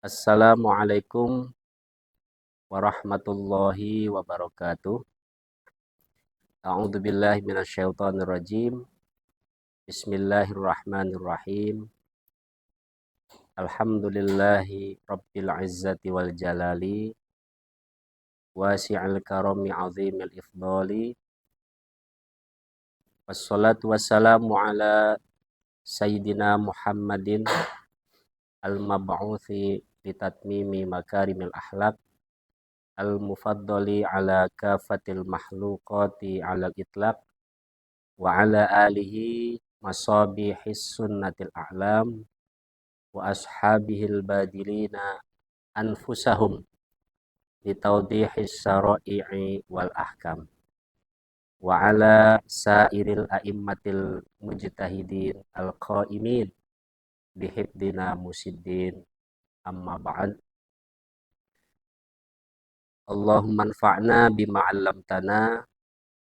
Assalamualaikum warahmatullahi wabarakatuh. A'udzu billahi minasyaitonir rajim. Bismillahirrahmanirrahim. Alhamdulillahi rabbil izzati wal jalali wasi'il karami 'azimil ifdali. Wassalatu wassalamu ala sayyidina Muhammadin al-mab'utsi litatmimi makarimil akhlaq al-mufaddali ala kafatil makhluqati ala itlaq wa ala alihi masabihis sunnatil a'lam wa ashabihil badilina anfusahum litawdihis syara'i'i wal ahkam wa ala sairil a'immatil mujtahidin al-qa'imin bihibdina musiddin amma ba'd. Allahumma anfa'na bima 'allamtana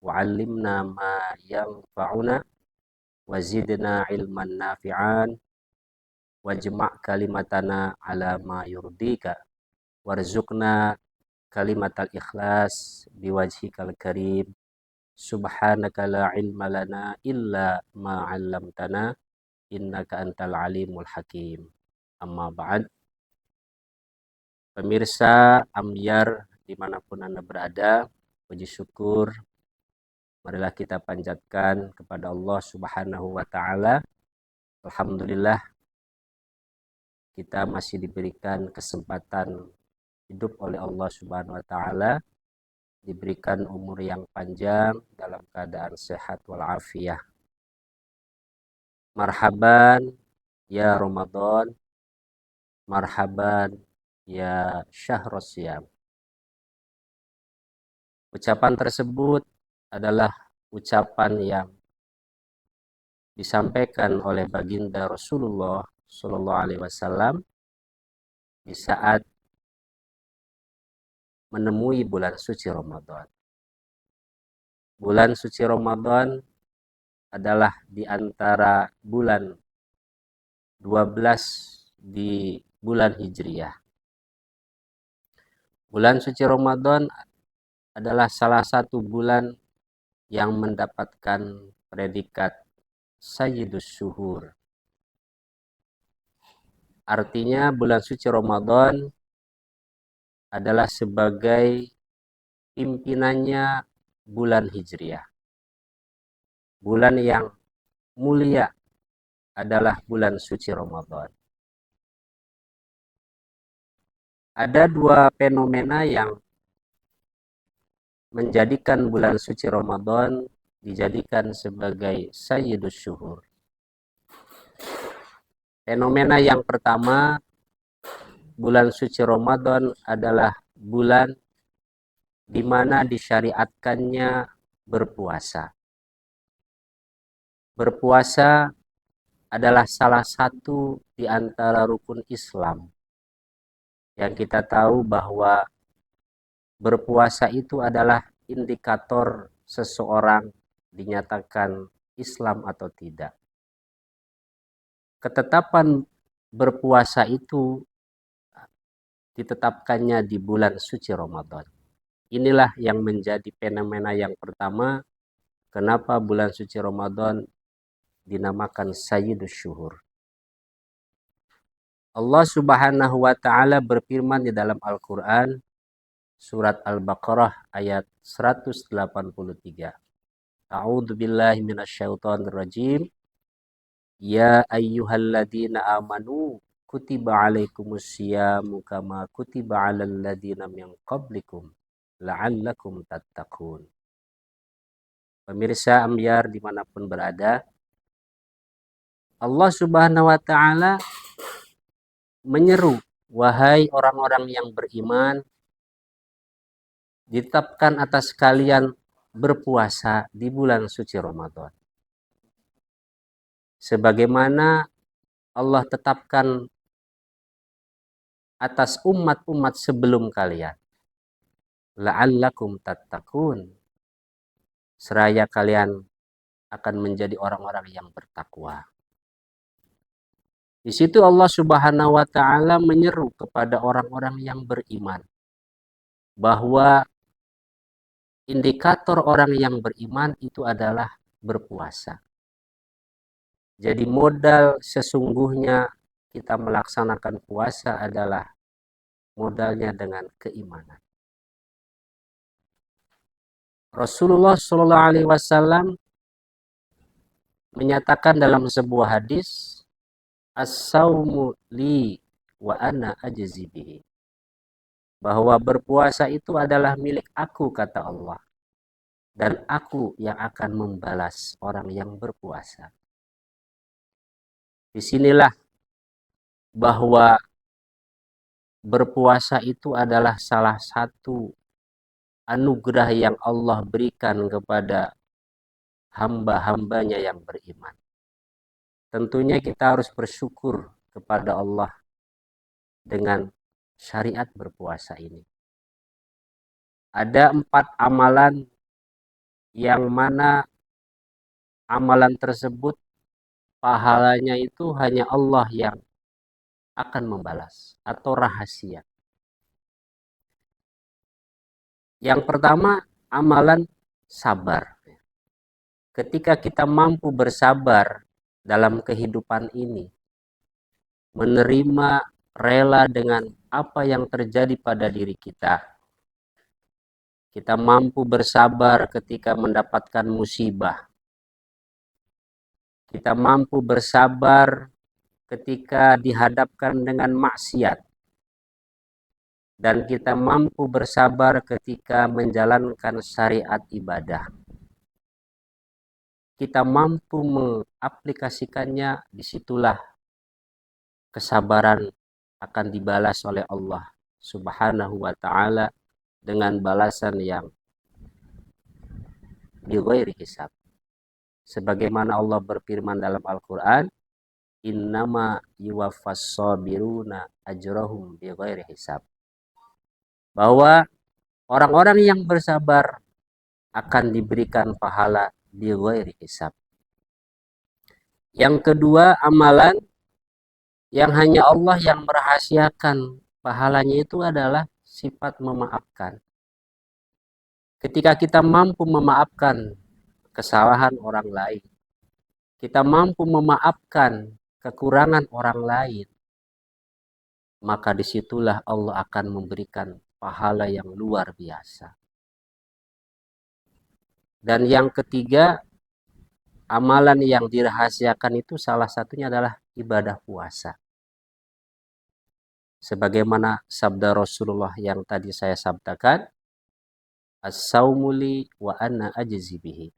wa 'allimna ma yanfa'una wa zidna ilman nafi'an wajma' kalimatana ala ma yurdika warzuqna kalimatal ikhlas biwajhikal karim subhanaka la ilma lana illa ma 'allamtana innaka antal alimul hakim. Amma ba'd. Pemirsa Ambyar dimanapun Anda berada, puji syukur marilah kita panjatkan kepada Allah Subhanahu wa taala. Alhamdulillah kita masih diberikan kesempatan hidup oleh Allah Subhanahu wa taala, diberikan umur yang panjang dalam keadaan sehat walafiat. Marhaban ya Ramadan, marhaban ya Syahrus Syam. Ucapan tersebut adalah ucapan yang disampaikan oleh baginda Rasulullah Shallallahu Alaihi Wasallam di saat menemui bulan suci Ramadan. Bulan suci Ramadan adalah di antara bulan 12 di bulan Hijriyah. Bulan suci Ramadan adalah salah satu bulan yang mendapatkan predikat Sayyidus Syuhur. Artinya bulan suci Ramadan adalah sebagai pimpinannya bulan Hijriyah. Bulan yang mulia adalah bulan suci Ramadan. Ada dua fenomena yang menjadikan bulan suci Ramadan dijadikan sebagai Sayyidus Syuhur. Fenomena yang pertama, bulan suci Ramadan adalah bulan di mana disyariatkannya berpuasa. Berpuasa adalah salah satu di antara rukun Islam. Yang kita tahu bahwa berpuasa itu adalah indikator seseorang dinyatakan Islam atau tidak. Ketetapan berpuasa itu ditetapkannya di bulan suci Ramadan. Inilah yang menjadi fenomena yang pertama kenapa bulan suci Ramadan dinamakan Sayyidus Syuhur. Allah Subhanahu wa taala berfirman di dalam Al-Qur'an surat Al-Baqarah ayat 183. A'udzu billahi minasyaitonir rajim. Ya ayyuhalladzina amanu kutiba alaikumusyamu kama kutiba alal ladzina min qablikum la'allakum tattaqun. Pemirsa Ambyar dimanapun berada, Allah Subhanahu wa taala menyeru, wahai orang-orang yang beriman, ditetapkan atas kalian berpuasa di bulan suci Ramadan. Sebagaimana Allah tetapkan atas umat-umat sebelum kalian. La'allakum tattaqun. Seraya kalian akan menjadi orang-orang yang bertakwa. Di situ Allah Subhanahu wa taala menyeru kepada orang-orang yang beriman bahwa indikator orang yang beriman itu adalah berpuasa. Jadi modal sesungguhnya kita melaksanakan puasa adalah modalnya dengan keimanan. Rasulullah Shallallahu Alaihi Wasallam menyatakan dalam sebuah hadis, as-saumu li wa ana ajzi bihi, bahwa berpuasa itu adalah milik aku, kata Allah, dan aku yang akan membalas orang yang berpuasa. Disinilah bahwa berpuasa itu adalah salah satu anugerah yang Allah berikan kepada hamba-hambanya yang beriman. Tentunya kita harus bersyukur kepada Allah dengan syariat berpuasa ini. Ada 4 amalan yang mana amalan tersebut pahalanya itu hanya Allah yang akan membalas atau rahasia. Yang pertama, amalan sabar. Ketika kita mampu bersabar dalam kehidupan ini, menerima rela dengan apa yang terjadi pada diri kita. Kita mampu bersabar ketika mendapatkan musibah. Kita mampu bersabar ketika dihadapkan dengan maksiat. Dan kita mampu bersabar ketika menjalankan syariat ibadah. Kita mampu mengaplikasikannya, disitulah kesabaran akan dibalas oleh Allah Subhanahu wa ta'ala dengan balasan yang bighairi hisab. Sebagaimana Allah berfirman dalam Al-Quran, innama yuwaffas sabiruna ajrahum bighairi hisab, bahwa orang-orang yang bersabar akan diberikan pahala bighairi hisab. Yang kedua, amalan yang hanya Allah yang merahasiakan pahalanya itu adalah sifat memaafkan. Ketika kita mampu memaafkan kesalahan orang lain, kita mampu memaafkan kekurangan orang lain, maka disitulah Allah akan memberikan pahala yang luar biasa. Dan yang ketiga, amalan yang dirahasiakan itu salah satunya adalah ibadah puasa. Sebagaimana sabda Rasulullah yang tadi saya sabdakan, as-saumu li wa ana ajzi bihi.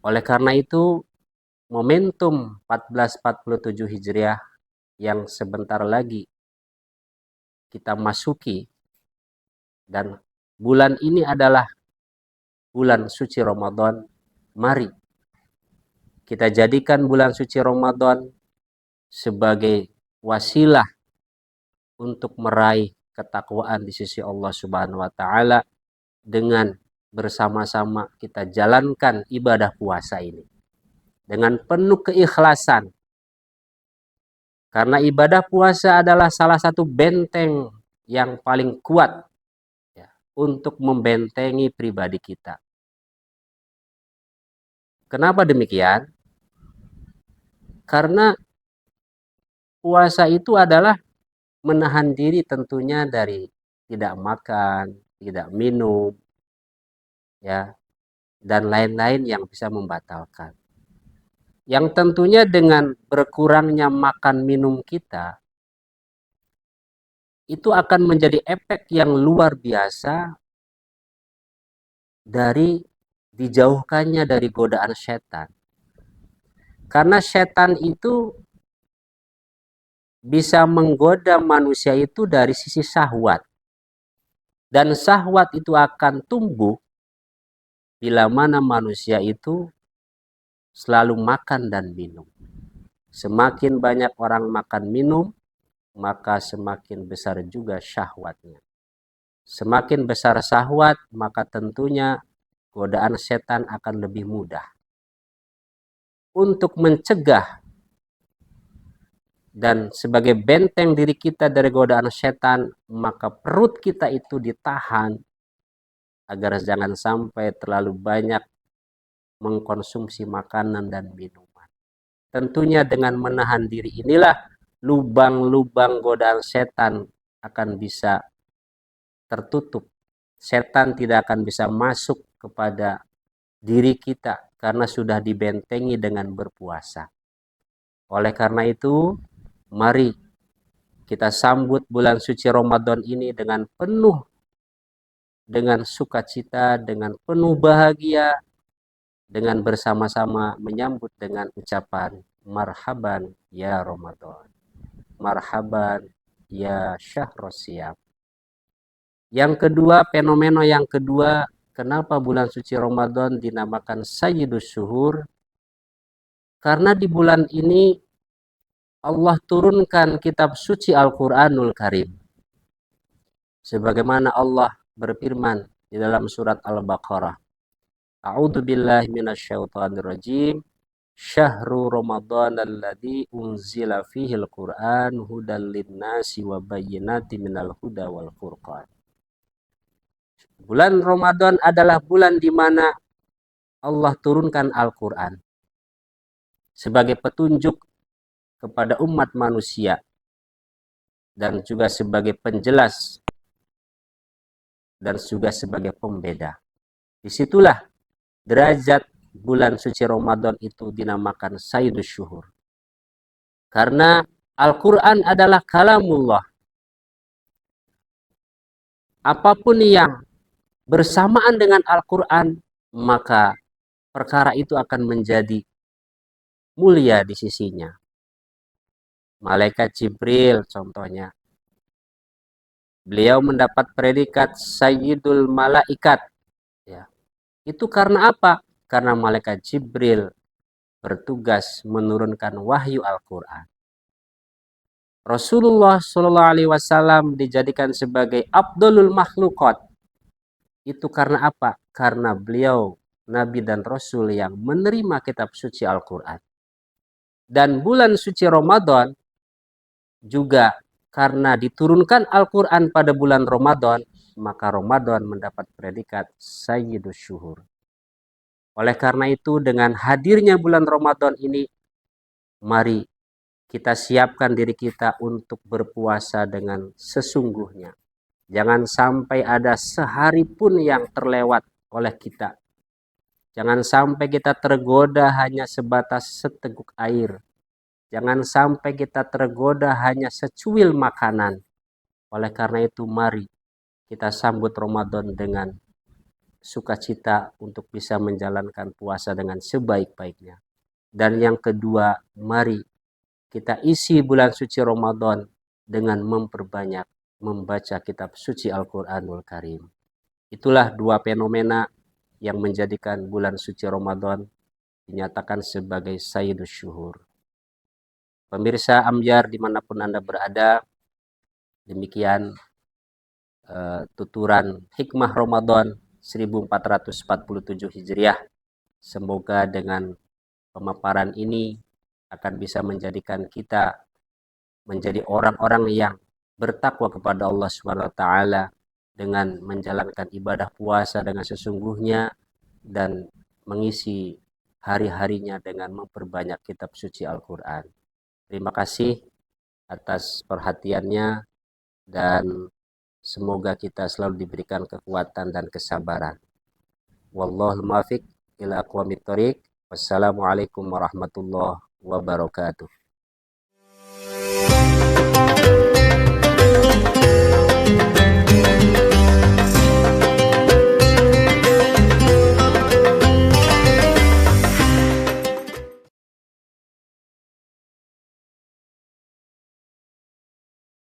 Oleh karena itu, momentum 1447 Hijriah yang sebentar lagi kita masuki, dan bulan ini adalah bulan suci Ramadan, mari kita jadikan bulan suci Ramadan sebagai wasilah untuk meraih ketakwaan di sisi Allah Subhanahu wa taala dengan bersama-sama kita jalankan ibadah puasa ini dengan penuh keikhlasan. Karena ibadah puasa adalah salah satu benteng yang paling kuat ya, untuk membentengi pribadi kita. Kenapa demikian? Karena puasa itu adalah menahan diri tentunya dari tidak makan, tidak minum, ya, dan lain-lain yang bisa membatalkan. Yang tentunya dengan berkurangnya makan minum kita, itu akan menjadi efek yang luar biasa dari dijauhkannya dari godaan setan. Karena setan itu bisa menggoda manusia itu dari sisi syahwat. Dan syahwat itu akan tumbuh bila mana manusia itu selalu makan dan minum. Semakin banyak orang makan minum, maka semakin besar juga syahwatnya. Semakin besar syahwat, maka tentunya godaan setan akan lebih mudah. Untuk mencegah dan sebagai benteng diri kita dari godaan setan, maka perut kita itu ditahan agar jangan sampai terlalu banyak mengkonsumsi makanan dan minuman. Tentunya dengan menahan diri inilah lubang-lubang godaan setan akan bisa tertutup. Setan tidak akan bisa masuk kepada diri kita karena sudah dibentengi dengan berpuasa. Oleh karena itu, mari kita sambut bulan suci Ramadan ini dengan sukacita, dengan penuh bahagia, dengan bersama-sama menyambut dengan ucapan marhaban ya Ramadan, marhaban ya Syahrosiam. Yang kedua, fenomena yang kedua, kenapa bulan suci Ramadan dinamakan Sayyidus Syuhur? Karena di bulan ini Allah turunkan kitab suci Al-Quranul Karim. Sebagaimana Allah berfirman di dalam surat Al-Baqarah. A'udzu billahi minasyaitonir rajim. Syahrul Ramadan alladzi unzila fihi al-Qur'an hudal lin-nasi wa bayyinatin minal huda wal furqan. Bulan Ramadan adalah bulan di mana Allah turunkan Al-Quran sebagai petunjuk kepada umat manusia dan juga sebagai penjelas dan juga sebagai pembeda. Disitulah derajat bulan suci Ramadan itu dinamakan Sayyidus Syuhur. Karena Al-Quran adalah kalamullah. Apapun yang bersamaan dengan Al-Quran, maka perkara itu akan menjadi mulia di sisinya. Malaikat Jibril contohnya. Beliau mendapat predikat Sayyidul Malaikat. Ya. Itu karena apa? Karena Malaikat Jibril bertugas menurunkan wahyu Al-Quran. Rasulullah SAW dijadikan sebagai Abdulul Makhlukat. Itu karena apa? Karena beliau Nabi dan Rasul yang menerima kitab suci Al-Quran. Dan bulan suci Ramadan juga karena diturunkan Al-Quran pada bulan Ramadan, maka Ramadan mendapat predikat Sayyidus Syuhur. Oleh karena itu, dengan hadirnya bulan Ramadan ini, mari kita siapkan diri kita untuk berpuasa dengan sesungguhnya. Jangan sampai ada sehari pun yang terlewat oleh kita. Jangan sampai kita tergoda hanya sebatas seteguk air. Jangan sampai kita tergoda hanya secuil makanan. Oleh karena itu, mari kita sambut Ramadan dengan sukacita untuk bisa menjalankan puasa dengan sebaik-baiknya. Dan yang kedua, mari kita isi bulan suci Ramadan dengan memperbanyak membaca kitab suci Al-Quranul Karim. Itulah dua fenomena yang menjadikan bulan suci Ramadan dinyatakan sebagai Sayyidus Syuhur. Pemirsa Amjar dimanapun Anda berada, demikian tuturan hikmah Ramadan 1447 Hijriah. Semoga dengan pemaparan ini akan bisa menjadikan kita menjadi orang-orang yang bertakwa kepada Allah Subhanahu wa taala dengan menjalankan ibadah puasa dengan sesungguhnya dan mengisi hari-harinya dengan memperbanyak kitab suci Al-Qur'an. Terima kasih atas perhatiannya dan semoga kita selalu diberikan kekuatan dan kesabaran. Wallahul muwaffiq ila aqwamit thoriq. Wassalamualaikum warahmatullahi wabarakatuh.